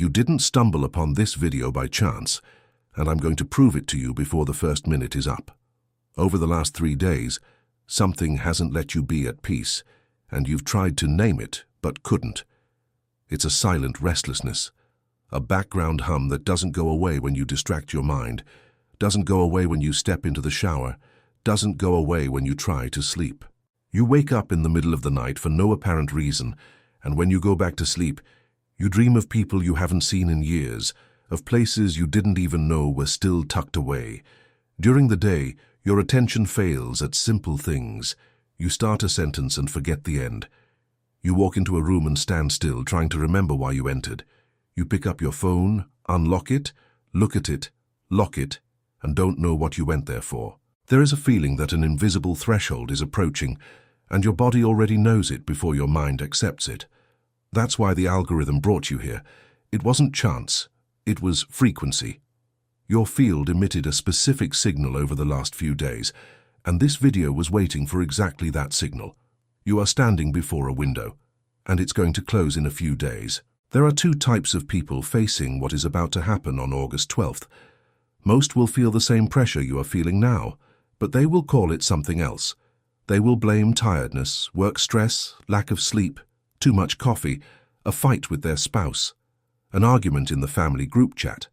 You didn't stumble upon this video by chance, and I'm going to prove it to you before the first minute is up. Over the last 3 days, something hasn't let you be at peace, and you've tried to name it, but couldn't. It's a silent restlessness, a background hum that doesn't go away when you distract your mind, doesn't go away when you step into the shower, doesn't go away when you try to sleep. You wake up in the middle of the night for no apparent reason, and when you go back to sleep, you dream of people you haven't seen in years, of places you didn't even know were still tucked away. During the day, your attention fails at simple things. You start a sentence and forget the end. You walk into a room and stand still, trying to remember why you entered. You pick up your phone, unlock it, look at it, lock it, and don't know what you went there for. There is a feeling that an invisible threshold is approaching, and your body already knows it before your mind accepts it. That's why the algorithm brought you here. It wasn't chance, it was frequency. Your field emitted a specific signal over the last few days, and this video was waiting for exactly that signal. You are standing before a window, and it's going to close in a few days. There are 2 types of people facing what is about to happen on August 12th. Most will feel the same pressure you are feeling now, but they will call it something else. They will blame tiredness, work stress, lack of sleep, too much coffee, a fight with their spouse, an argument in the family group chat.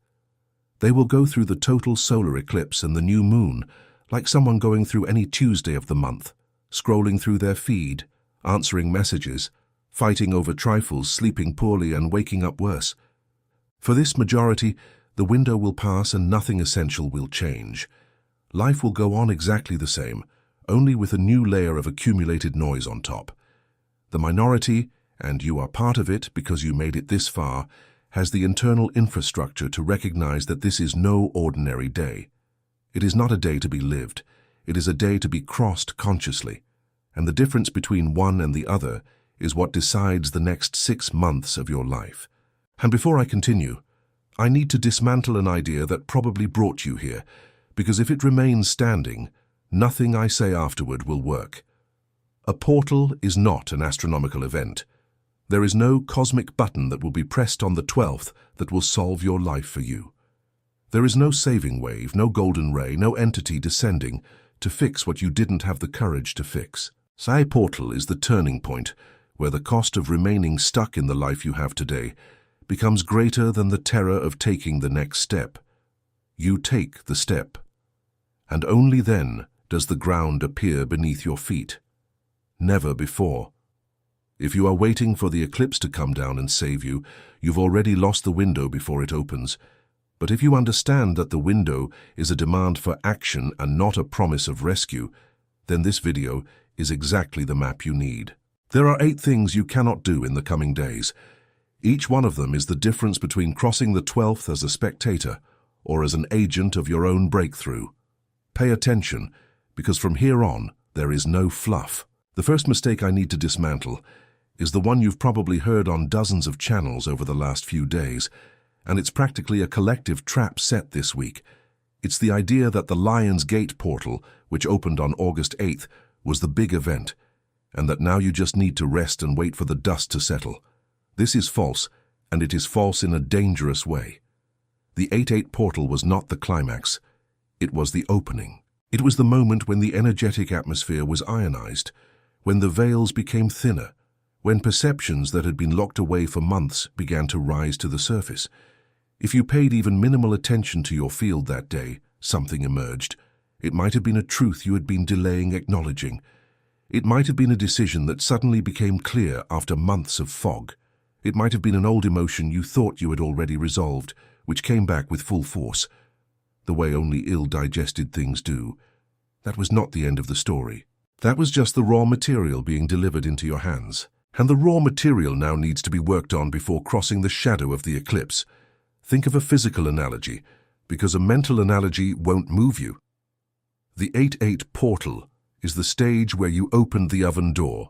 They will go through the total solar eclipse and the new moon like someone going through any Tuesday of the month, scrolling through their feed, answering messages, fighting over trifles, sleeping poorly and waking up worse. For this majority, the window will pass and nothing essential will change. Life will go on exactly the same, only with a new layer of accumulated noise on top. The minority, and you are part of it because you made it this far, has the internal infrastructure to recognize that this is no ordinary day. It is not a day to be lived. It is a day to be crossed consciously. And the difference between one and the other is what decides the next 6 months of your life. And before I continue, I need to dismantle an idea that probably brought you here, because if it remains standing, nothing I say afterward will work. A portal is not an astronomical event. There is no cosmic button that will be pressed on the 12th that will solve your life for you. There is no saving wave, no golden ray, no entity descending to fix what you didn't have the courage to fix. A portal is the turning point where the cost of remaining stuck in the life you have today becomes greater than the terror of taking the next step. You take the step, and only then does the ground appear beneath your feet. Never before. If you are waiting for the eclipse to come down and save you, you've already lost the window before it opens. But if you understand that the window is a demand for action and not a promise of rescue, then this video is exactly the map you need. There are 8 things you cannot do in the coming days. Each one of them is the difference between crossing the 12th as a spectator or as an agent of your own breakthrough. Pay attention, because from here on, there is no fluff. The first mistake I need to dismantle is the one you've probably heard on dozens of channels over the last few days, and it's practically a collective trap set this week. It's the idea that the Lion's Gate portal, which opened on August 8th, was the big event, and that now you just need to rest and wait for the dust to settle. This is false, and it is false in a dangerous way. The 8/8 portal was not the climax. It was the opening. It was the moment when the energetic atmosphere was ionized, when the veils became thinner, when perceptions that had been locked away for months began to rise to the surface. If you paid even minimal attention to your field that day, something emerged. It might have been a truth you had been delaying acknowledging. It might have been a decision that suddenly became clear after months of fog. It might have been an old emotion you thought you had already resolved, which came back with full force, the way only ill-digested things do. That was not the end of the story. That was just the raw material being delivered into your hands. And the raw material now needs to be worked on before crossing the shadow of the eclipse. Think of a physical analogy, because a mental analogy won't move you. The 8/8 portal is the stage where you opened the oven door.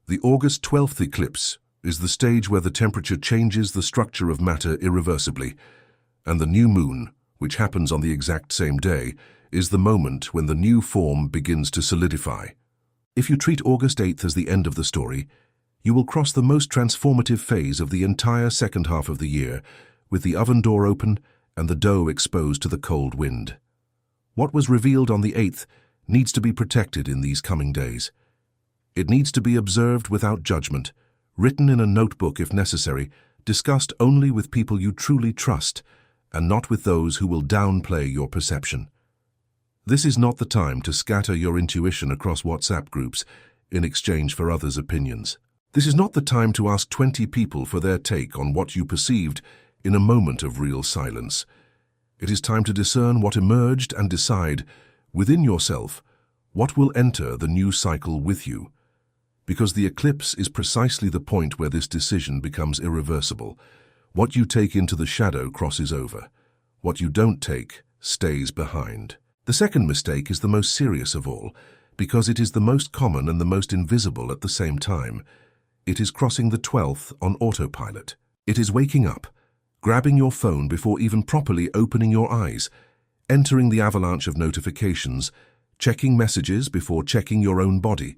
The August 12th eclipse is the stage where the temperature changes the structure of matter irreversibly, and the new moon, which happens on the exact same day, is the moment when the new form begins to solidify. If you treat August 8th as the end of the story, you will cross the most transformative phase of the entire second half of the year, with the oven door open and the dough exposed to the cold wind. What was revealed on the 8th needs to be protected in these coming days. It needs to be observed without judgment, written in a notebook if necessary, discussed only with people you truly trust, and not with those who will downplay your perception. This is not the time to scatter your intuition across WhatsApp groups in exchange for others' opinions. This is not the time to ask 20 people for their take on what you perceived in a moment of real silence. It is time to discern what emerged and decide, within yourself, what will enter the new cycle with you. Because the eclipse is precisely the point where this decision becomes irreversible. What you take into the shadow crosses over. What you don't take stays behind. The second mistake is the most serious of all, because it is the most common and the most invisible at the same time. It is crossing the 12th on autopilot. It is waking up, grabbing your phone before even properly opening your eyes, entering the avalanche of notifications, checking messages before checking your own body,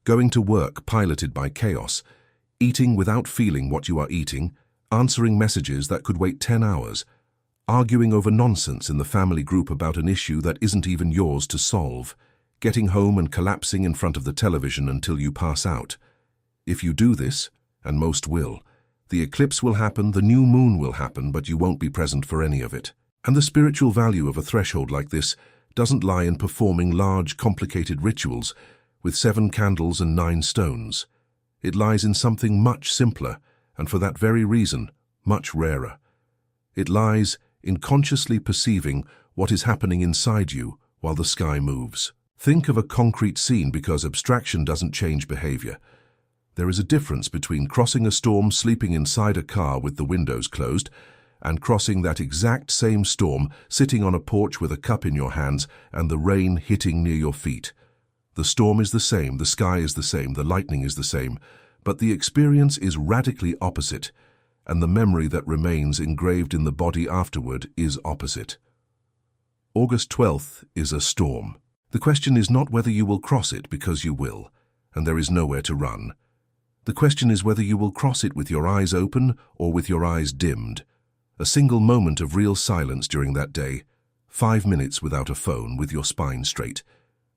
going to work piloted by chaos, eating without feeling what you are eating, answering messages that could wait 10 hours, arguing over nonsense in the family group about an issue that isn't even yours to solve, getting home and collapsing in front of the television until you pass out. If you do this, and most will, the eclipse will happen, the new moon will happen, but you won't be present for any of it. And the spiritual value of a threshold like this doesn't lie in performing large, complicated rituals with 7 candles and 9 stones. It lies in something much simpler, and for that very reason, much rarer. It lies in consciously perceiving what is happening inside you while the sky moves. Think of a concrete scene, because abstraction doesn't change behavior. There is a difference between crossing a storm sleeping inside a car with the windows closed and crossing that exact same storm sitting on a porch with a cup in your hands and the rain hitting near your feet. The storm is the same, the sky is the same, the lightning is the same, but the experience is radically opposite, and the memory that remains engraved in the body afterward is opposite. August 12th is a storm. The question is not whether you will cross it, because you will, and there is nowhere to run. The question is whether you will cross it with your eyes open or with your eyes dimmed. A single moment of real silence during that day, 5 minutes without a phone, with your spine straight,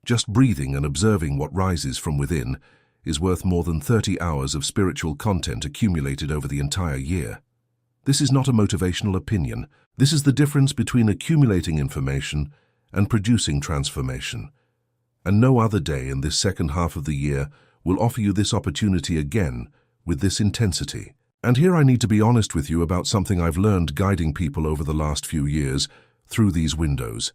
just breathing and observing what rises from within, is worth more than 30 hours of spiritual content accumulated over the entire year. This is not a motivational opinion. This is the difference between accumulating information and producing transformation. And no other day in this second half of the year will offer you this opportunity again with this intensity. And here I need to be honest with you about something I've learned guiding people over the last few years through these windows.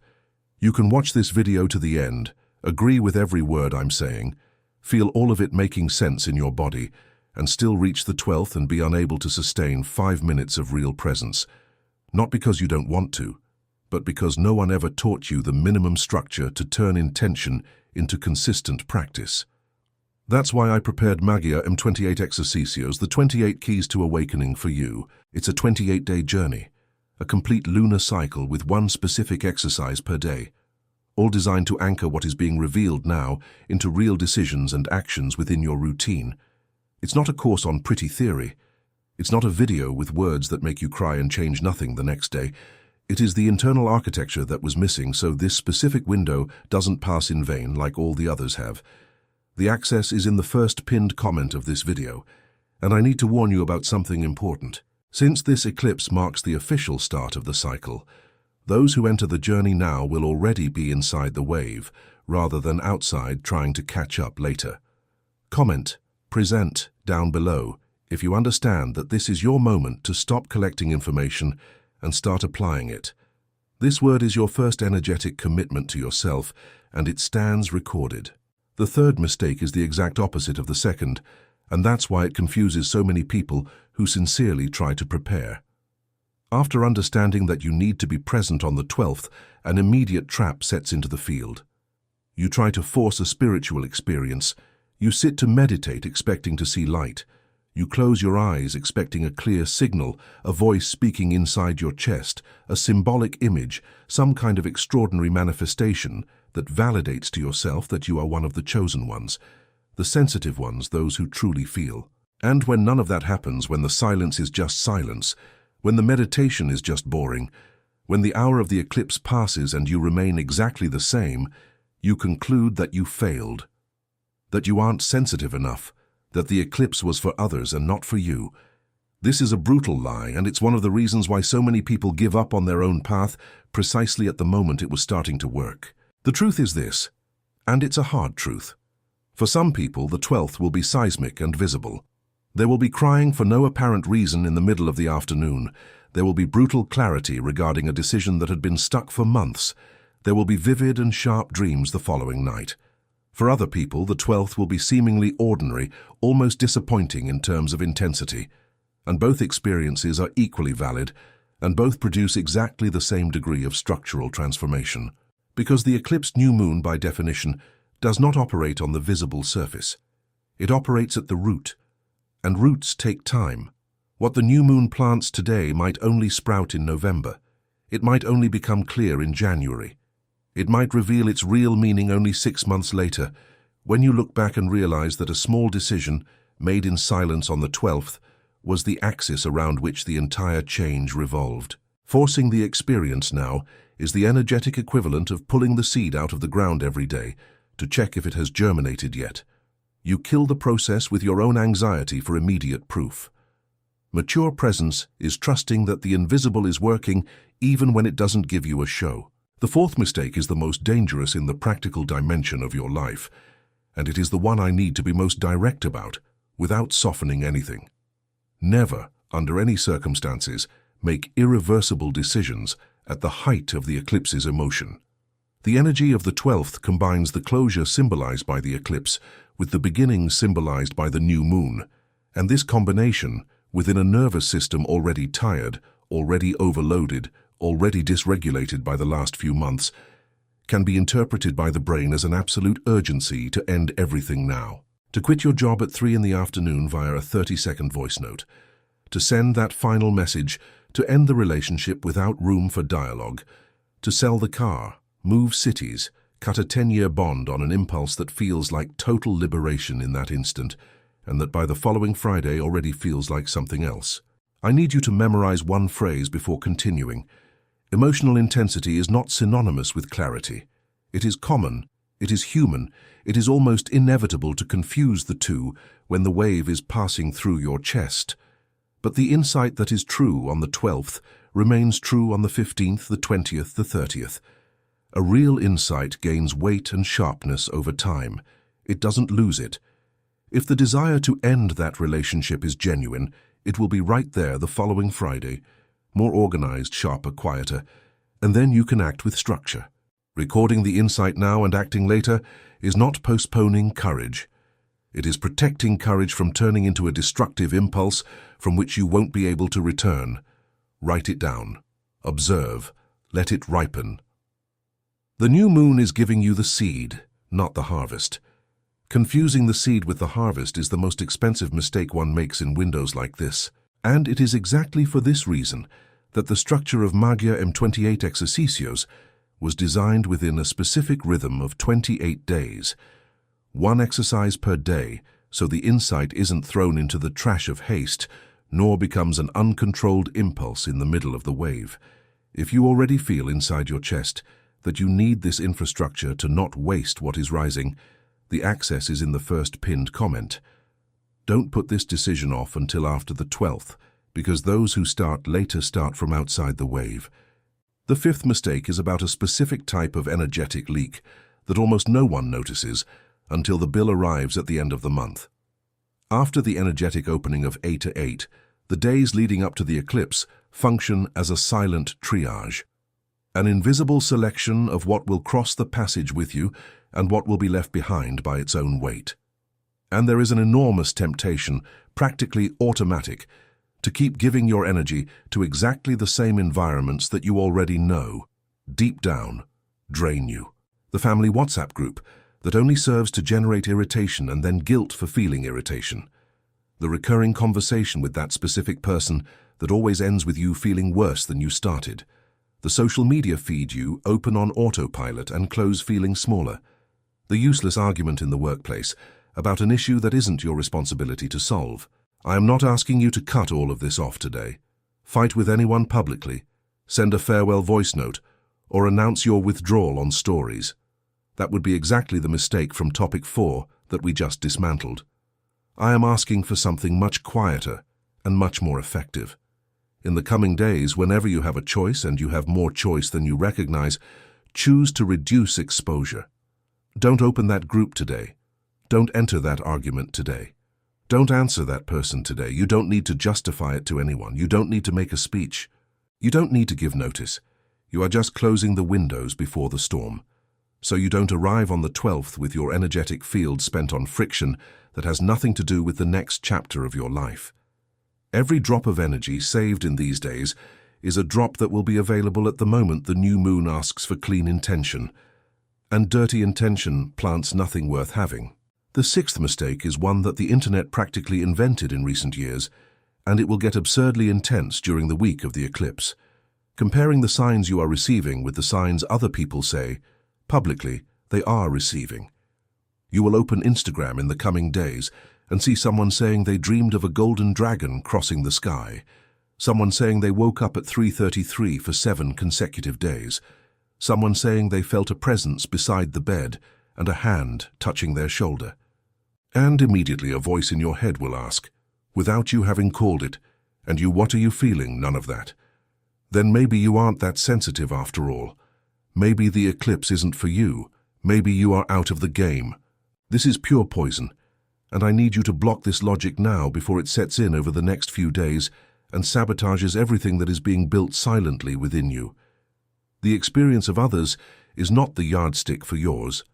You can watch this video to the end, agree with every word I'm saying, feel all of it making sense in your body, and still reach the 12th and be unable to sustain 5 minutes of real presence. Not because you don't want to, but because no one ever taught you the minimum structure to turn intention into consistent practice. That's why I prepared Magia M28 Exercicios, the 28 Keys to Awakening for you. It's a 28-day journey, a complete lunar cycle with one specific exercise per day, all designed to anchor what is being revealed now into real decisions and actions within your routine. It's not a course on pretty theory. It's not a video with words that make you cry and change nothing the next day. It is the internal architecture that was missing, so this specific window doesn't pass in vain like all the others have. The access is in the first pinned comment of this video, and I need to warn you about something important. Since this eclipse marks the official start of the cycle, those who enter the journey now will already be inside the wave, rather than outside trying to catch up later. Comment, present, down below, if you understand that this is your moment to stop collecting information and start applying it. This word is your first energetic commitment to yourself, and it stands recorded. The third mistake is the exact opposite of the second, and that's why it confuses so many people who sincerely try to prepare. After understanding that you need to be present on the 12th, an immediate trap sets into the field. You try to force a spiritual experience. You sit to meditate expecting to see light. You close your eyes expecting a clear signal, a voice speaking inside your chest, a symbolic image, some kind of extraordinary manifestation that validates to yourself that you are one of the chosen ones, the sensitive ones, those who truly feel. And when none of that happens, when the silence is just silence, when the meditation is just boring, when the hour of the eclipse passes and you remain exactly the same, you conclude that you failed, that you aren't sensitive enough, that the eclipse was for others and not for you. This is a brutal lie, and it's one of the reasons why so many people give up on their own path precisely at the moment it was starting to work. The truth is this, and it's a hard truth. For some people, the 12th will be seismic and visible. There will be crying for no apparent reason in the middle of the afternoon. There will be brutal clarity regarding a decision that had been stuck for months. There will be vivid and sharp dreams the following night. For other people, the 12th will be seemingly ordinary, almost disappointing in terms of intensity. And both experiences are equally valid, and both produce exactly the same degree of structural transformation. Because the eclipsed new moon, by definition, does not operate on the visible surface. It operates at the root, and roots take time. What the new moon plants today might only sprout in November. It might only become clear in January. It might reveal its real meaning only 6 months later, when you look back and realize that a small decision, made in silence on the 12th, was the axis around which the entire change revolved. Forcing the experience now is the energetic equivalent of pulling the seed out of the ground every day to check if it has germinated yet. You kill the process with your own anxiety for immediate proof. Mature presence is trusting that the invisible is working even when it doesn't give you a show. The fourth mistake is the most dangerous in the practical dimension of your life, and it is the one I need to be most direct about, without softening anything. Never, under any circumstances, make irreversible decisions at the height of the eclipse's emotion. The energy of the 12th combines the closure symbolized by the eclipse with the beginning symbolized by the new moon, and this combination, within a nervous system already tired, already overloaded, already dysregulated by the last few months, can be interpreted by the brain as an absolute urgency to end everything now. To quit your job at 3 in the afternoon via a 30-second voice note, to send that final message, to end the relationship without room for dialogue, to sell the car, move cities, cut a 10-year bond on an impulse that feels like total liberation in that instant, and that by the following Friday already feels like something else. I need you to memorize one phrase before continuing. Emotional intensity is not synonymous with clarity. It is common, it is human, it is almost inevitable to confuse the two when the wave is passing through your chest. But the insight that is true on the 12th remains true on the 15th, the 20th, the 30th. A real insight gains weight and sharpness over time. It doesn't lose it. If the desire to end that relationship is genuine, it will be right there the following Friday, more organized, sharper, quieter, and then you can act with structure. Recording the insight now and acting later is not postponing courage. It is protecting courage from turning into a destructive impulse from which you won't be able to return. Write it down. Observe. Let it ripen. The new moon is giving you the seed, not the harvest. Confusing the seed with the harvest is the most expensive mistake one makes in windows like this. And it is exactly for this reason that the structure of Magia M28 Exercicios was designed within a specific rhythm of 28 days. One exercise per day, so the insight isn't thrown into the trash of haste, nor becomes an uncontrolled impulse in the middle of the wave. If you already feel inside your chest that you need this infrastructure to not waste what is rising, the access is in the first pinned comment. Don't put this decision off until after the 12th, because those who start later start from outside the wave. The fifth mistake is about a specific type of energetic leak that almost no one notices until the bill arrives at the end of the month. After the energetic opening of 8/8, the days leading up to the eclipse function as a silent triage, an invisible selection of what will cross the passage with you and what will be left behind by its own weight. And there is an enormous temptation, practically automatic, to keep giving your energy to exactly the same environments that you already know, deep down, drain you. The family WhatsApp group that only serves to generate irritation and then guilt for feeling irritation. The recurring conversation with that specific person that always ends with you feeling worse than you started. The social media feed you open on autopilot and close feeling smaller. The useless argument in the workplace about an issue that isn't your responsibility to solve. I am not asking you to cut all of this off today. fight with anyone publicly, send a farewell voice note, or announce your withdrawal on stories. That would be exactly the mistake from topic 4 that we just dismantled. I am asking for something much quieter and much more effective. In the coming days, whenever you have a choice, and you have more choice than you recognize, choose to reduce exposure. Don't open that group today. Don't enter that argument today. Don't answer that person today. You don't need to justify it to anyone. You don't need to make a speech. You don't need to give notice. You are just closing the windows before the storm, so you don't arrive on the 12th with your energetic field spent on friction that has nothing to do with the next chapter of your life. Every drop of energy saved in these days is a drop that will be available at the moment the new moon asks for clean intention, and dirty intention plants nothing worth having. The 6th mistake is one that the internet practically invented in recent years, and it will get absurdly intense during the week of the eclipse. Comparing the signs you are receiving with the signs other people say, publicly, they are receiving. You will open Instagram in the coming days and see someone saying they dreamed of a golden dragon crossing the sky, someone saying they woke up at 3:33 for 7 consecutive days, someone saying they felt a presence beside the bed and a hand touching their shoulder. And immediately a voice in your head will ask, without you having called it, and you, what are you feeling? None of that. Then maybe you aren't that sensitive after all. Maybe the eclipse isn't for you. Maybe you are out of the game. This is pure poison, and I need you to block this logic now before it sets in over the next few days and sabotages everything that is being built silently within you. The experience of others is not the yardstick for yours.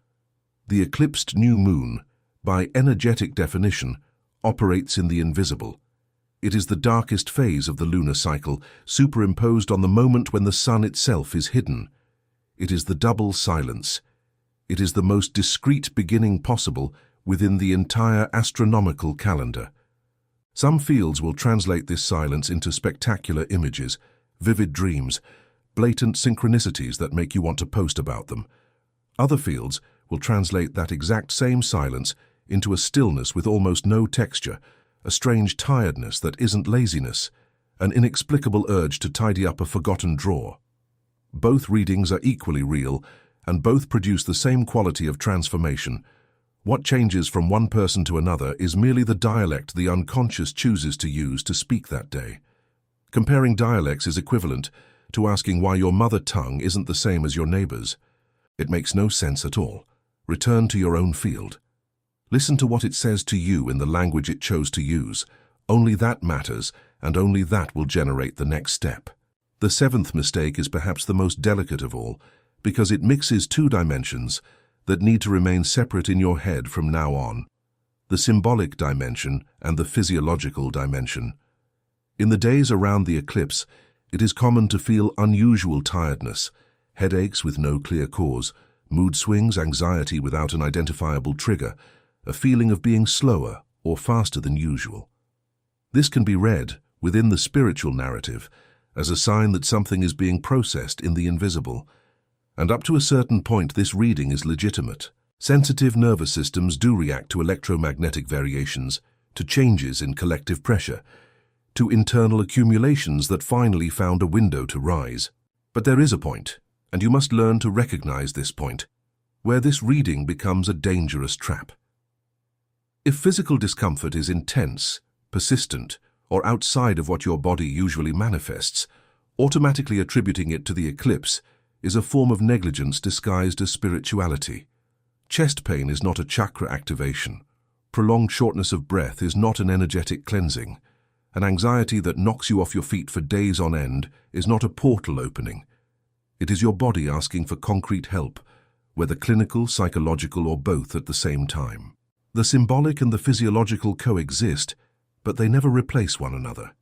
The eclipsed new moon, by energetic definition, operates in the invisible. It is the darkest phase of the lunar cycle, superimposed on the moment when the sun itself is hidden. It is the double silence. It is the most discreet beginning possible within the entire astronomical calendar. Some fields will translate this silence into spectacular images, vivid dreams, blatant synchronicities that make you want to post about them. Other fields will translate that exact same silence into a stillness with almost no texture, a strange tiredness that isn't laziness, an inexplicable urge to tidy up a forgotten drawer. Both readings are equally real, and both produce the same quality of transformation. What changes from one person to another is merely the dialect the unconscious chooses to use to speak that day. Comparing dialects is equivalent to asking why your mother tongue isn't the same as your neighbor's. It makes no sense at all. Return to your own field. Listen to what it says to you in the language it chose to use. Only that matters, and only that will generate the next step. The 7th mistake is perhaps the most delicate of all, because it mixes two dimensions that need to remain separate in your head from now on: the symbolic dimension and the physiological dimension. In the days around the eclipse, it is common to feel unusual tiredness, headaches with no clear cause, mood swings, anxiety without an identifiable trigger, a feeling of being slower or faster than usual. This can be read, within the spiritual narrative, as a sign that something is being processed in the invisible. And up to a certain point, this reading is legitimate. Sensitive nervous systems do react to electromagnetic variations, to changes in collective pressure, to internal accumulations that finally found a window to rise. But there is a point, and you must learn to recognize this point, where this reading becomes a dangerous trap. If physical discomfort is intense, persistent, or outside of what your body usually manifests, automatically attributing it to the eclipse is a form of negligence disguised as spirituality. Chest pain is not a chakra activation. Prolonged shortness of breath is not an energetic cleansing. An anxiety that knocks you off your feet for days on end is not a portal opening. It is your body asking for concrete help, whether clinical, psychological, or both at the same time. The symbolic and the physiological coexist, but they never replace one another.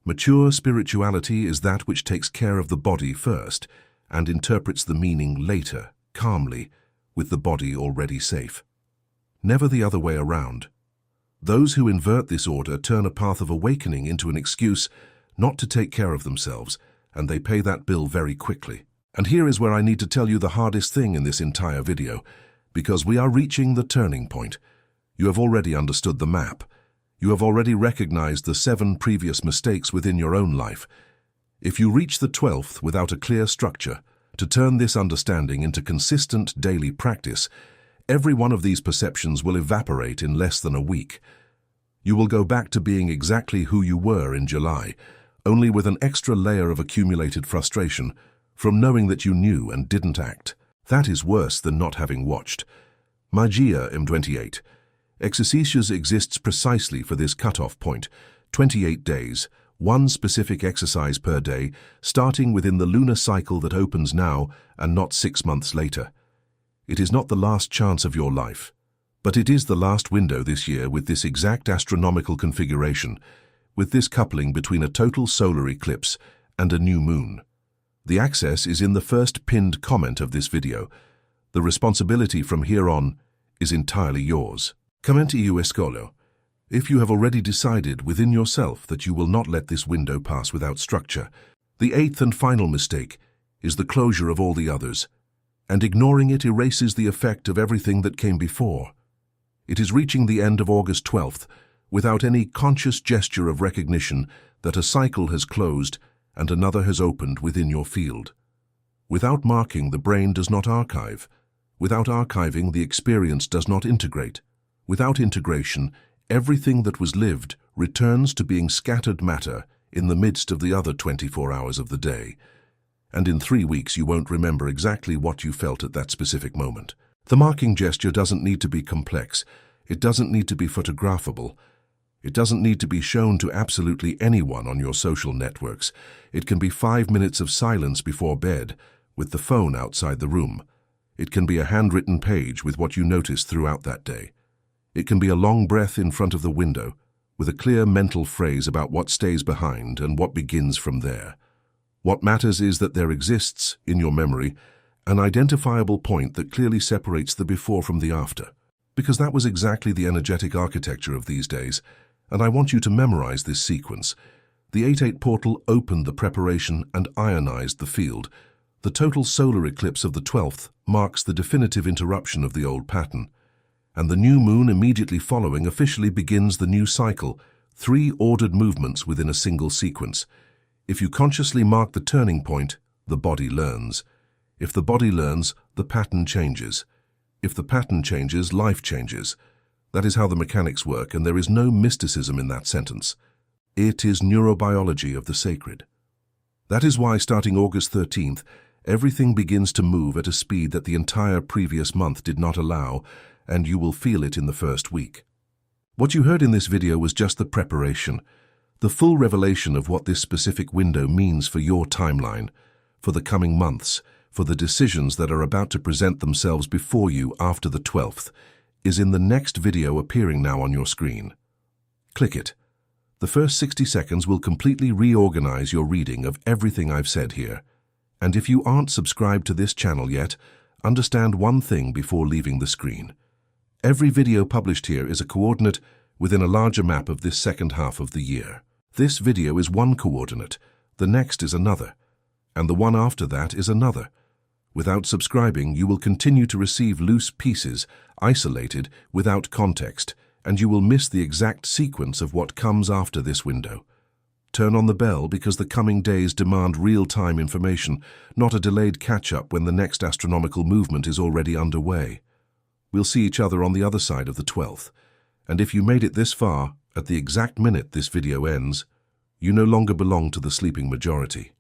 Mature spirituality is that which takes care of the body first and interprets the meaning later, calmly, with the body already safe. Never the other way around. Those who invert this order turn a path of awakening into an excuse not to take care of themselves, and they pay that bill very quickly. And here is where I need to tell you the hardest thing in this entire video, because we are reaching the turning point. You have already understood the map. You have already recognized the 7 previous mistakes within your own life, If you reach the 12th without a clear structure, to turn this understanding into consistent daily practice, every one of these perceptions will evaporate in less than a week. You will go back to being exactly who you were in July, only with an extra layer of accumulated frustration from knowing that you knew and didn't act. That is worse than not having watched. Magia M28. Exercitious exists precisely for this cutoff point, 28 days, one specific exercise per day, starting within the lunar cycle that opens now and not 6 months later. It is not the last chance of your life, but it is the last window this year with this exact astronomical configuration, with this coupling between a total solar eclipse and a new moon. The access is in the first pinned comment of this video. The responsibility from here on is entirely yours. Commenti you escolo. If you have already decided within yourself that you will not let this window pass without structure, the 8th and final mistake is the closure of all the others, and ignoring it erases the effect of everything that came before. It is reaching the end of August 12th without any conscious gesture of recognition that a cycle has closed and another has opened within your field. Without marking, the brain does not archive. Without archiving, the experience does not integrate. Without integration, everything that was lived returns to being scattered matter in the midst of the other 24 hours of the day. And in 3 weeks you won't remember exactly what you felt at that specific moment. The marking gesture doesn't need to be complex. It doesn't need to be photographable. It doesn't need to be shown to absolutely anyone on your social networks. It can be 5 minutes of silence before bed, with the phone outside the room. It can be a handwritten page with what you noticed throughout that day. It can be a long breath in front of the window, with a clear mental phrase about what stays behind and what begins from there. What matters is that there exists, in your memory, an identifiable point that clearly separates the before from the after. Because that was exactly the energetic architecture of these days, and I want you to memorize this sequence. The 8-8 portal opened the preparation and ionized the field. The total solar eclipse of the 12th marks the definitive interruption of the old pattern. And the new moon immediately following officially begins the new cycle, 3 ordered movements within a single sequence. If you consciously mark the turning point, the body learns. If the body learns, the pattern changes. If the pattern changes, life changes. That is how the mechanics work, and there is no mysticism in that sentence. It is neurobiology of the sacred. That is why, starting August 13th, everything begins to move at a speed that the entire previous month did not allow, and you will feel it in the first week. What you heard in this video was just the preparation, the full revelation of what this specific window means for your timeline, for the coming months, for the decisions that are about to present themselves before you after the 12th, is in the next video appearing now on your screen. Click it. The first 60 seconds will completely reorganize your reading of everything I've said here. And if you aren't subscribed to this channel yet, understand one thing before leaving the screen. Every video published here is a coordinate within a larger map of this second half of the year. This video is one coordinate, the next is another, and the one after that is another. Without subscribing, you will continue to receive loose pieces, isolated, without context, and you will miss the exact sequence of what comes after this window. Turn on the bell because the coming days demand real-time information, not a delayed catch-up when the next astronomical movement is already underway. We'll see each other on the other side of the 12th, and if you made it this far, at the exact minute this video ends, you no longer belong to the sleeping majority.